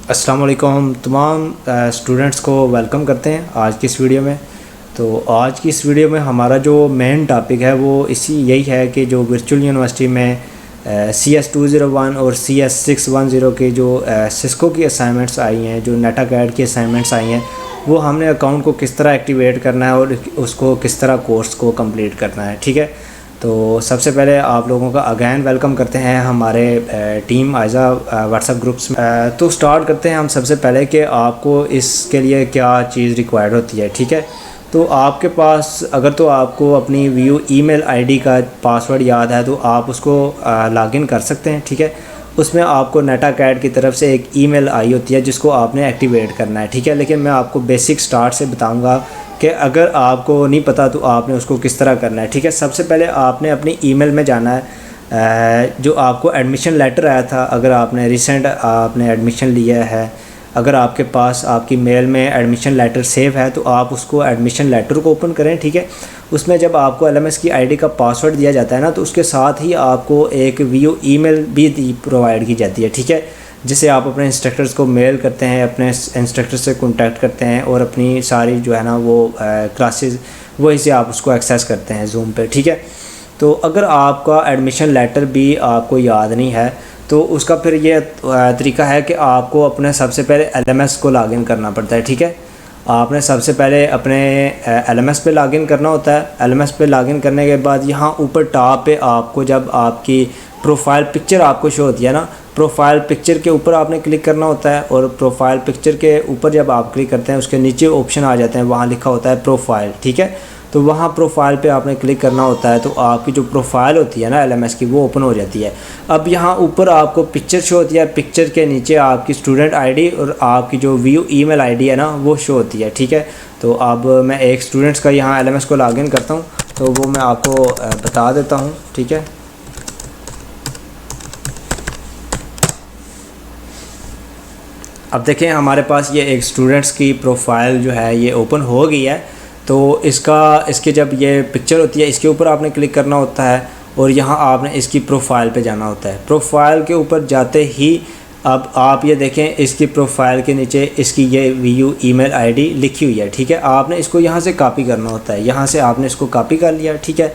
अस्सलाम वालेकुम तमाम स्टूडेंट्स को वेलकम करते हैं आज की इस वीडियो में। तो आज की इस वीडियो में हमारा जो मेन टॉपिक है वो यही है कि जो वर्चुअल यूनिवर्सिटी में CS201 और CS610 के जो सिस्को की असाइनमेंट्स आई हैं, जो नेटाकैड की असाइनमेंट्स आई हैं, वो हमने अकाउंट को किस तरह एक्टिवेट करना है और उसको किस तरह कोर्स को कंप्लीट करना है। ठीक है, तो सबसे पहले आप लोगों का अगैन वेलकम करते हैं हमारे टीम आइज़ा व्हाट्सएप ग्रुप्स में। तो स्टार्ट करते हैं हम सबसे पहले कि आपको इसके लिए क्या चीज़ रिक्वायर्ड होती है। ठीक है, तो आपके पास अगर तो आपको अपनी व्यू ईमेल आईडी का पासवर्ड याद है तो आप उसको लॉगिन कर सकते हैं। ठीक है, उसमें आपको नेटाकैड की तरफ से एक ईमेल आई होती है जिसको आपने एक्टिवेट करना है। ठीक है, लेकिन मैं आपको बेसिक स्टार्ट से बताऊंगा कि अगर आपको नहीं पता तो आपने उसको किस तरह करना है। ठीक है, सबसे पहले आपने अपनी ईमेल में जाना है। जो आपको एडमिशन लेटर आया था, अगर आपने रिसेंट आपने एडमिशन लिया है, अगर आपके पास आपकी मेल में एडमिशन लेटर सेव है तो आप उसको एडमिशन लेटर को ओपन करें। ठीक है, उसमें जब आपको LMS की आईडी का पासवर्ड दिया जाता है ना, तो उसके साथ ही आपको एक व्यू ईमेल भी प्रोवाइड की जाती है। ठीक है, जिसे आप अपने इंस्ट्रक्टर्स को मेल करते हैं, अपने इंस्ट्रक्टर से कांटेक्ट करते हैं और अपनी सारी जो है ना वो क्लासेस वही से आप उसको एक्सेस करते हैं जूम पे। ठीक है, तो अगर आपका एडमिशन लेटर भी आपको याद नहीं है तो उसका फिर ये तरीका है कि आपको अपने सबसे पहले LMS को लॉगिन करना पड़ता है। ठीक है, आपने सबसे पहले अपने LMS पे लॉगिन करना होता है। LMS पे लॉगिन करने के बाद यहाँ ऊपर टॉप पे आपको जब आपकी प्रोफाइल पिक्चर आपको शो होती है ना, प्रोफाइल पिक्चर के ऊपर आपने क्लिक करना होता है और प्रोफाइल पिक्चर के ऊपर जब आप क्लिक करते हैं उसके नीचे ऑप्शन आ जाते हैं, वहाँ लिखा होता है प्रोफाइल। ठीक है, तो वहाँ प्रोफाइल पे आपने क्लिक करना होता है तो आपकी जो प्रोफाइल होती है ना LMS की वो ओपन हो जाती है। अब यहाँ ऊपर आपको पिक्चर शो होती है, पिक्चर के नीचे आपकी स्टूडेंट आईडी और आपकी जो व्यू ईमेल आईडी है ना वो शो होती है। ठीक है, तो अब मैं एक स्टूडेंट्स का यहाँ LMS को लॉगिन करता हूँ तो वो मैं आपको बता देता हूँ। ठीक है, अब देखें हमारे पास ये एक स्टूडेंट्स की प्रोफाइल जो है ये ओपन हो गई है। तो इसके जब ये पिक्चर होती है इसके ऊपर आपने क्लिक करना होता है और यहाँ आपने इसकी प्रोफाइल पे जाना होता है। प्रोफाइल के ऊपर जाते ही अब आप ये देखें इसकी प्रोफाइल के नीचे इसकी ये व्यू ईमेल आईडी लिखी हुई है। ठीक है, आपने इसको यहाँ से कॉपी करना होता है, यहाँ से आपने इसको कॉपी कर लिया। ठीक है,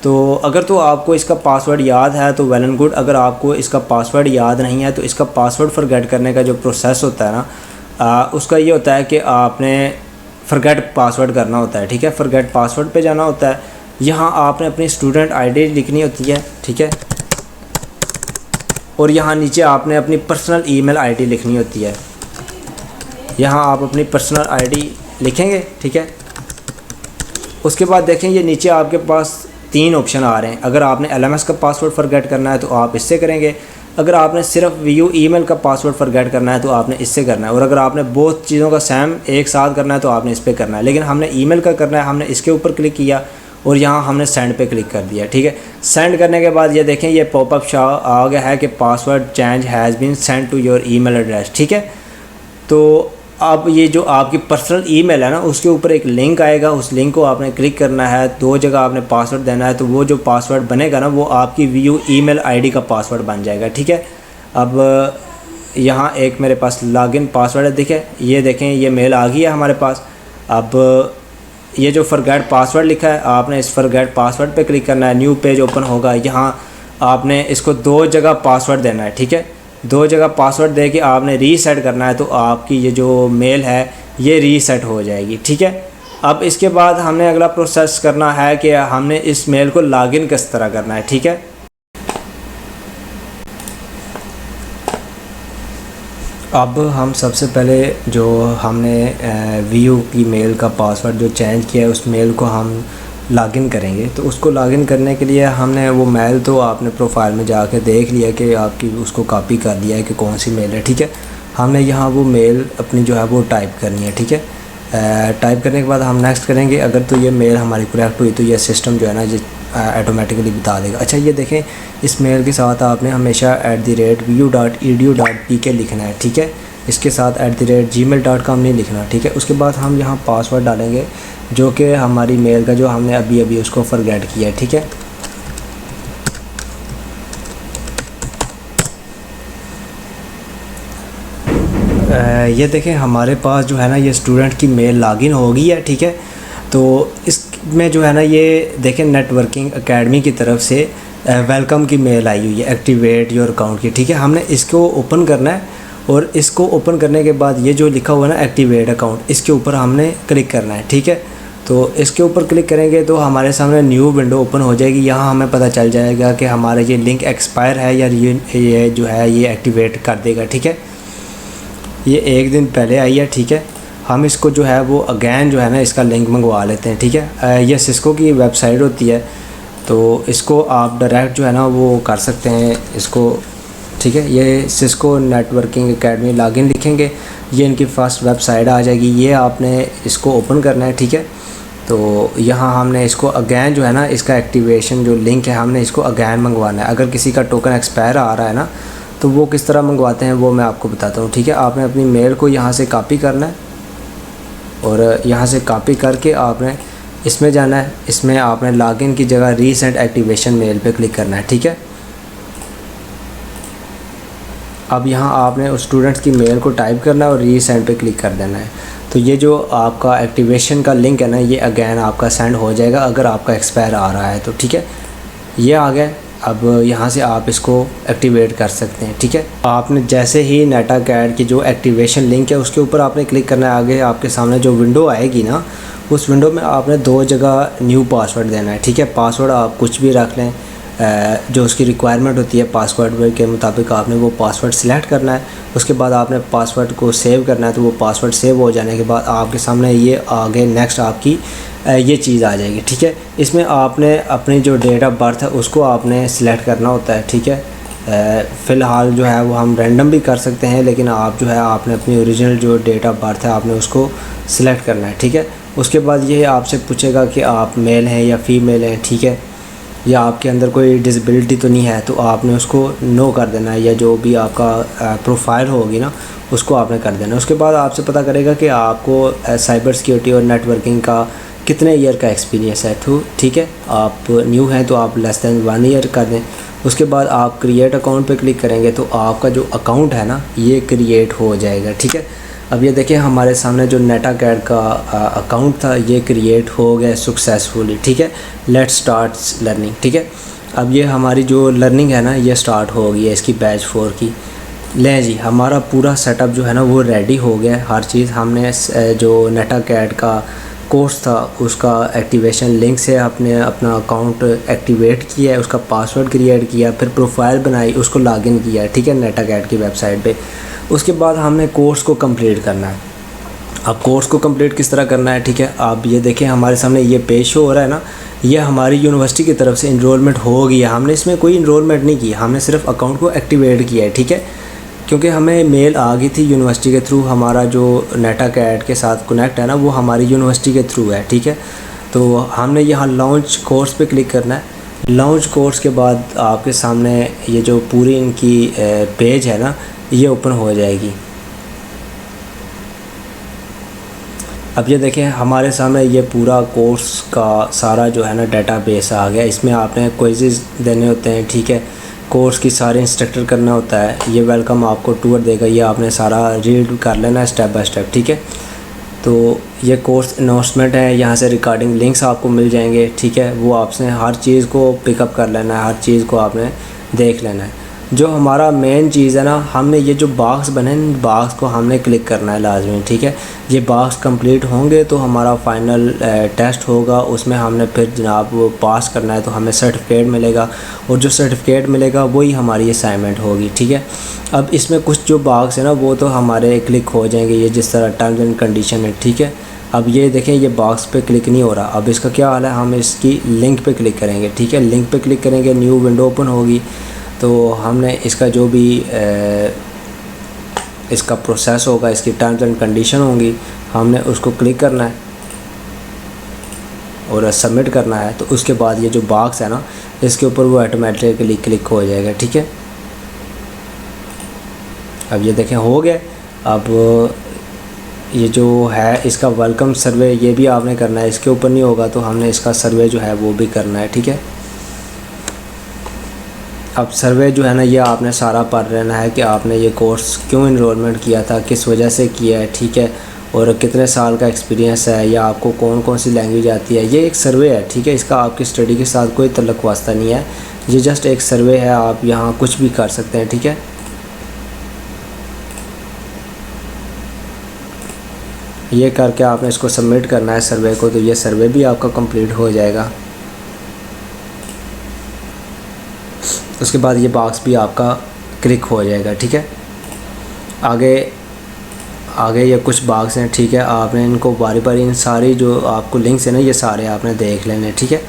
तो अगर तो आपको इसका पासवर्ड याद है तो वेल एंड गुड, अगर आपको इसका पासवर्ड याद नहीं है तो इसका पासवर्ड फॉरगेट करने का जो प्रोसेस होता है ना उसका ये होता है कि आपने फॉरगेट पासवर्ड करना होता है। ठीक है, फॉरगेट पासवर्ड पे जाना होता है, यहाँ आपने अपनी स्टूडेंट आईडी लिखनी होती है। ठीक है, और यहाँ नीचे आपने अपनी पर्सनल ईमेल आईडी लिखनी होती है, यहाँ आप अपनी पर्सनल आईडी लिखेंगे। ठीक है, उसके बाद देखें ये नीचे आपके पास 3 ऑप्शन आ रहे हैं। अगर आपने LMS का पासवर्ड फॉरगेट करना है तो आप इससे करेंगे, अगर आपने सिर्फ व्यू ईमेल का पासवर्ड फॉरगेट करना है तो आपने इससे करना है, और अगर आपने बहुत चीज़ों का सेम एक साथ करना है तो आपने इस पर करना है। लेकिन हमने ईमेल का करना है, हमने इसके ऊपर क्लिक किया और यहाँ हमने सेंड पे क्लिक कर दिया। ठीक है, सेंड करने के बाद ये देखें ये पॉपअप शो आ गया है कि password change has been send to your email address. ठीक है, तो अब ये जो आपकी पर्सनल ईमेल है ना उसके ऊपर एक लिंक आएगा, उस लिंक को आपने क्लिक करना है, 2 जगह आपने पासवर्ड देना है, तो वो जो पासवर्ड बनेगा ना वो आपकी व्यू ईमेल आईडी का पासवर्ड बन जाएगा। ठीक है, अब यहाँ एक मेरे पास लॉगिन पासवर्ड है, देखें ये मेल आ गई है हमारे पास। अब ये जो फॉरगेट पासवर्ड लिखा है आपने इस फॉरगेट पासवर्ड पे क्लिक करना है, न्यू पेज ओपन होगा, यहाँ आपने इसको 2 जगह पासवर्ड देना है। ठीक है, 2 जगह पासवर्ड दे के आपने रीसेट करना है तो आपकी ये जो मेल है ये रीसेट हो जाएगी। ठीक है, अब इसके बाद हमने अगला प्रोसेस करना है कि हमने इस मेल को लॉगिन किस तरह करना है। ठीक है, अब हम सबसे पहले जो हमने व्यू की मेल का पासवर्ड जो चेंज किया है उस मेल को हम लॉगिन करेंगे। तो उसको लॉगिन करने के लिए हमने वो मेल तो आपने प्रोफाइल में जाके देख लिया कि आपकी उसको कॉपी कर दिया है कि कौन सी मेल है। ठीक है, हमने यहाँ वो मेल अपनी जो है वो टाइप करनी है। ठीक है, टाइप करने के बाद हम नेक्स्ट करेंगे। अगर तो ये मेल हमारी करेक्ट हुई तो ये सिस्टम जो है ना ये ऑटोमेटिकली बता देगा। अच्छा, ये देखें इस मेल के साथ आपने हमेशा @vu.edu.pk लिखना है। ठीक है, इसके साथ @gmail.com नहीं लिखना। ठीक है, उसके बाद हम यहाँ पासवर्ड डालेंगे जो कि हमारी मेल का जो हमने अभी उसको फॉरगेट किया है। ठीक है, ये देखें हमारे पास जो है ना ये स्टूडेंट की मेल लॉगिन हो गई है, ठीक है। तो इसमें जो है ना ये देखें नेटवर्किंग एकेडमी की तरफ से वेलकम की मेल आई हुई है, एक्टिवेट योर अकाउंट की, ठीक है। हमने इसको ओपन करना है और इसको ओपन करने के बाद ये जो लिखा हुआ है ना एक्टिवेट अकाउंट, इसके ऊपर हमने क्लिक करना है, ठीक है। तो इसके ऊपर क्लिक करेंगे तो हमारे सामने न्यू विंडो ओपन हो जाएगी। यहाँ हमें पता चल जाएगा कि हमारा ये लिंक एक्सपायर है या ये जो है ये एक्टिवेट कर देगा, ठीक है। ये एक दिन पहले आई है, ठीक है। हम इसको जो है वो अगेन जो है ना इसका लिंक मंगवा लेते हैं, ठीक है। ये सिस्को की वेबसाइट होती है, तो इसको आप डायरेक्ट जो है ना वो कर सकते हैं इसको, ठीक है। ये सिस्को नेटवर्किंग एकेडमी लॉगिन लिखेंगे, ये इनकी फ़र्स्ट वेबसाइट आ जाएगी। ये आपने इसको ओपन करना है, ठीक है। तो यहाँ हमने इसको अगेन जो है ना इसका एक्टिवेशन जो लिंक है हमने इसको अगेन मंगवाना है। अगर किसी का टोकन एक्सपायर आ रहा है ना तो वो किस तरह मंगवाते हैं वो मैं आपको बताता हूँ, ठीक है। आपने अपनी मेल को यहाँ से कॉपी करना है और यहाँ से कॉपी करके आपने इसमें जाना है। इसमें आपने लॉगिन की जगह रीसेंट एक्टिवेशन मेल पे क्लिक करना है, ठीक है। अब यहाँ आपने उस स्टूडेंट्स की मेल को टाइप करना है और रीसेंड पे क्लिक कर देना है। तो ये जो आपका एक्टिवेशन का लिंक है ना ये अगेन आपका सेंड हो जाएगा अगर आपका एक्सपायर आ रहा है तो, ठीक है। ये आ गया। अब यहाँ से आप इसको एक्टिवेट कर सकते हैं, ठीक है। आपने जैसे ही नेटाकैड की जो एक्टिवेशन लिंक है उसके ऊपर आपने क्लिक करना है। आगे आपके सामने जो विंडो आएगी ना उस विंडो में आपने 2 जगह न्यू पासवर्ड देना है, ठीक है। पासवर्ड आप कुछ भी रख लें, जो उसकी रिक्वायरमेंट होती है पासवर्ड के मुताबिक आपने वो पासवर्ड सिलेक्ट करना है। उसके बाद आपने पासवर्ड को सेव करना है। तो वो पासवर्ड सेव हो जाने के बाद आपके सामने ये आगे नेक्स्ट आपकी ये चीज़ आ जाएगी, ठीक है। इसमें आपने अपनी जो डेट ऑफ बर्थ है उसको आपने सिलेक्ट करना होता है, ठीक है। फ़िलहाल जो है वो हम रैंडम भी कर सकते हैं, लेकिन आप जो है आपने अपनी ओरिजिनल जो डेट ऑफ बर्थ है आपने उसको सिलेक्ट करना है, ठीक है। उसके बाद ये आपसे पूछेगा कि आप मेल हैं या फीमेल हैं, ठीक है, या आपके अंदर कोई डिसेबिलिटी तो नहीं है, तो आपने उसको नो कर देना है। या जो भी आपका प्रोफाइल होगी ना उसको आपने कर देना है। उसके बाद आपसे पता करेगा कि आपको साइबर सिक्योरिटी और नेटवर्किंग का कितने ईयर का एक्सपीरियंस है, तो ठीक है। आप न्यू हैं तो आप लेस दैन 1 ईयर कर दें। उसके बाद आप क्रिएट अकाउंट पे क्लिक करेंगे तो आपका जो अकाउंट है ना ये क्रिएट हो जाएगा, ठीक है। अब ये देखिए हमारे सामने जो नेटाकैड का अकाउंट था ये क्रिएट हो गया सक्सेसफुली, ठीक है। लेट्स स्टार्ट लर्निंग, ठीक है। अब ये हमारी जो लर्निंग है ना ये स्टार्ट हो गई है इसकी बैच 4 की। लें जी, हमारा पूरा सेटअप जो है ना वो रेडी हो गया है। हर चीज़ हमने जो नेटाकैड का कोर्स था उसका एक्टिवेशन लिंक से आपने अपना अकाउंट एक्टिवेट किया है, उसका पासवर्ड क्रिएट किया, फिर प्रोफाइल बनाई, उसको लॉगिन किया, ठीक है, नेटाकैड की वेबसाइट पे। उसके बाद हमने कोर्स को कंप्लीट करना है। अब कोर्स को कंप्लीट किस तरह करना है, ठीक है। आप ये देखें हमारे सामने ये पेज शो हो रहा है ना, ये हमारी यूनिवर्सिटी की तरफ से इनरोलमेंट हो गई है। हमने इसमें कोई इनरोलमेंट नहीं की, हमने सिर्फ अकाउंट को एक्टिवेट किया है, ठीक है। क्योंकि हमें मेल आ गई थी यूनिवर्सिटी के थ्रू, हमारा जो नेटाकैड के साथ कनेक्ट है ना वो हमारी यूनिवर्सिटी के थ्रू है, ठीक है। तो हमने यहाँ लॉन्च कोर्स पे क्लिक करना है। लॉन्च कोर्स के बाद आपके सामने ये जो पूरी इनकी पेज है ना ये ओपन हो जाएगी। अब ये देखें हमारे सामने ये पूरा कोर्स का सारा जो है ना डेटाबेस आ गया। इसमें आपने क्विज़ देने होते हैं, ठीक है। कोर्स की सारे इंस्ट्रक्टर करना होता है। ये वेलकम आपको टूर देगा, ये आपने सारा रीड कर लेना है स्टेप बाय स्टेप, ठीक है। तो ये कोर्स अनाउंसमेंट है, यहाँ से रिकॉर्डिंग लिंक्स आपको मिल जाएंगे, ठीक है। वो आपने हर चीज़ को पिकअप कर लेना है, हर चीज़ को आपने देख लेना है। जो हमारा मेन चीज़ है ना, हमने ये जो बॉक्स बने हैं बॉक्स को हमने क्लिक करना है लाजमी, ठीक है। ये बॉक्स कंप्लीट होंगे तो हमारा फाइनल टेस्ट होगा, उसमें हमने फिर जनाब वो पास करना है तो हमें सर्टिफिकेट मिलेगा, और जो सर्टिफिकेट मिलेगा वही हमारी असाइनमेंट होगी, ठीक है। अब इसमें कुछ जो बॉक्स है ना वो तो हमारे क्लिक हो जाएंगे, ये जिस तरह टर्म्स एंड कंडीशन है, ठीक है। अब ये देखें ये बॉक्स पे क्लिक नहीं हो रहा। अब इसका क्या हाल है, हम इसकी लिंक पे क्लिक करेंगे, ठीक है। लिंक पे क्लिक करेंगे, न्यू विंडो ओपन होगी। तो हमने इसका जो भी इसका प्रोसेस होगा, इसकी टर्म्स एंड कंडीशन होंगी, हमने उसको क्लिक करना है और सबमिट करना है। तो उसके बाद ये जो बॉक्स है ना इसके ऊपर वो ऑटोमेटिकली क्लिक हो जाएगा, ठीक है। अब ये देखें हो गया। अब ये जो है इसका वेलकम सर्वे ये भी आपने करना है, इसके ऊपर नहीं होगा तो हमने इसका सर्वे जो है वो भी करना है, ठीक है। अब सर्वे जो है ना ये आपने सारा पढ़ लेना है कि आपने ये कोर्स क्यों इनरोलमेंट किया था, किस वजह से किया है, ठीक है, और कितने साल का एक्सपीरियंस है, या आपको कौन कौन सी लैंग्वेज आती है। ये एक सर्वे है, ठीक है, इसका आपकी स्टडी के साथ कोई तल्लुक़ वास्ता नहीं है, ये जस्ट एक सर्वे है, आप यहाँ कुछ भी कर सकते हैं, ठीक है। ये करके आपने इसको सबमिट करना है सर्वे को, तो ये सर्वे भी आपका कंप्लीट हो जाएगा। उसके बाद ये बॉक्स भी आपका क्लिक हो जाएगा, ठीक है। आगे ये कुछ बॉक्स हैं, ठीक है, आपने इनको बारी बारी इन सारी जो आपको लिंक्स है ना ये सारे आपने देख लेने, ठीक है।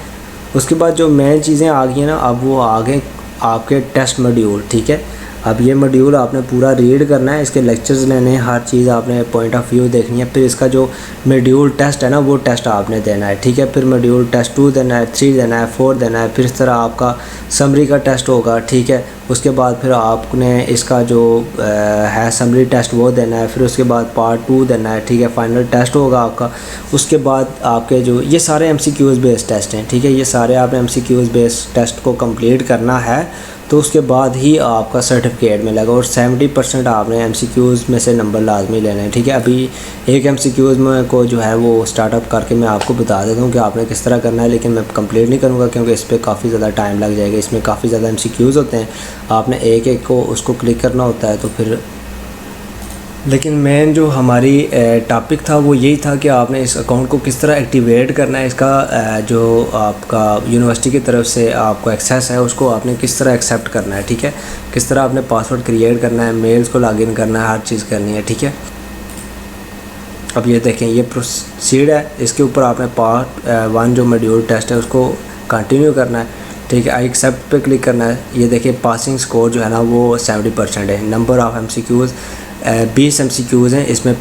उसके बाद जो मेन चीज़ें आ गई हैं ना, अब वो आ गए आपके टेस्ट मॉड्यूल, ठीक है। अब ये मॉड्यूल आपने पूरा रीड करना है, इसके लेक्चर्स लेने हैं, हर चीज़ आपने पॉइंट ऑफ व्यू देखनी है, फिर इसका जो मॉड्यूल टेस्ट है ना वो टेस्ट आपने देना है, ठीक है। फिर मॉड्यूल टेस्ट 2 देना है, 3 देना है, 4 देना है, फिर इस तरह आपका समरी का टेस्ट होगा, ठीक है। उसके बाद फिर आपने इसका जो है समरी टेस्ट वो देना है, फिर उसके बाद पार्ट 2 देना है, ठीक है, फाइनल टेस्ट होगा आपका। उसके बाद आपके जो ये सारे MCQs बेस्ड टेस्ट हैं, ठीक है, ये सारे आपने MCQs बेस्ड टेस्ट को कंप्लीट करना है, तो उसके बाद ही आपका सर्टिफिकेट मिलेगा। और 70% आपने MCQs में से नंबर लाजमी लेने हैं, ठीक है। अभी एक MCQs में को जो है वो स्टार्टअप करके मैं आपको बता देता हूँ कि आपने किस तरह करना है, लेकिन मैं कंप्लीट नहीं करूँगा क्योंकि इस पर काफ़ी ज़्यादा टाइम लग जाएगा। इसमें काफ़ी ज़्यादा MCQs होते हैं, आपने एक एक को उसको क्लिक करना होता है, तो फिर लेकिन मेन जो हमारी टॉपिक था वो यही था कि आपने इस अकाउंट को किस तरह एक्टिवेट करना है, इसका जो आपका यूनिवर्सिटी की तरफ से आपको एक्सेस है उसको आपने किस तरह एक्सेप्ट करना है, ठीक है, किस तरह आपने पासवर्ड क्रिएट करना है, मेल्स को लॉगिन करना है, हर चीज़ करनी है, ठीक है। अब ये देखें ये प्रोसीड है, इसके ऊपर आपने पार्ट 1 जो मॉड्यूल टेस्ट है उसको कंटिन्यू करना है, ठीक है। आई एक्सेप्ट पे क्लिक करना है। ये देखिए पासिंग स्कोर जो है ना वो 70% है। नंबर ऑफ़ MCQs 20 MCQs हैं इसमें,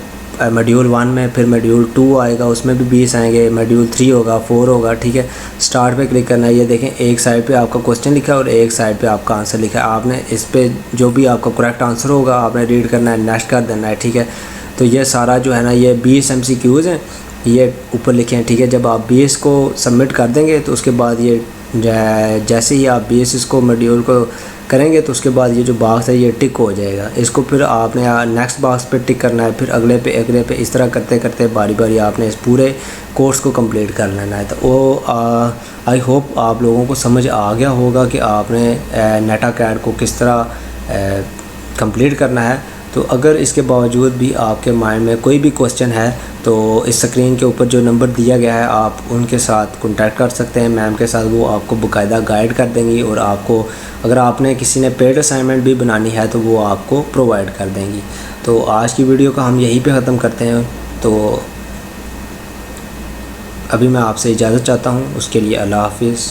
मॉड्यूल 1 में, फिर मॉड्यूल 2 आएगा उसमें भी 20 आएंगे, मॉड्यूल 3 होगा, 4 होगा, ठीक है। स्टार्ट पे क्लिक करना है। ये देखें एक साइड पे आपका क्वेश्चन लिखा है और एक साइड पे आपका आंसर लिखा है, आपने इस पे जो भी आपका करेक्ट आंसर होगा आपने रीड करना है, नेक्स्ट कर देना है, ठीक है। तो ये सारा जो है ना ये 20 MCQs हैं, ये ऊपर लिखे हैं, ठीक है। जब आप 20 को सबमिट कर देंगे तो उसके बाद ये जैसे ही आप 20 इसको मॉड्यूल को करेंगे तो उसके बाद ये जो बॉक्स है ये टिक हो जाएगा। इसको फिर आपने नेक्स्ट बॉक्स पे टिक करना है, फिर अगले पे, इस तरह करते करते बारी बारी आपने इस पूरे कोर्स को कंप्लीट कर लेना है। तो वो आई होप आप लोगों को समझ आ गया होगा कि आपने नेटाकैड को किस तरह कंप्लीट करना है। तो अगर इसके बावजूद भी आपके माइंड में कोई भी क्वेश्चन है तो इस स्क्रीन के ऊपर जो नंबर दिया गया है आप उनके साथ कांटेक्ट कर सकते हैं, मैम के साथ, वो आपको बाकायदा गाइड कर देंगी और आपको अगर आपने किसी ने पेड असाइनमेंट भी बनानी है तो वो आपको प्रोवाइड कर देंगी। तो आज की वीडियो का हम यहीं पे ख़त्म करते हैं। तो अभी मैं आपसे इजाज़त चाहता हूँ, उसके लिए अल्लाह हाफिज़।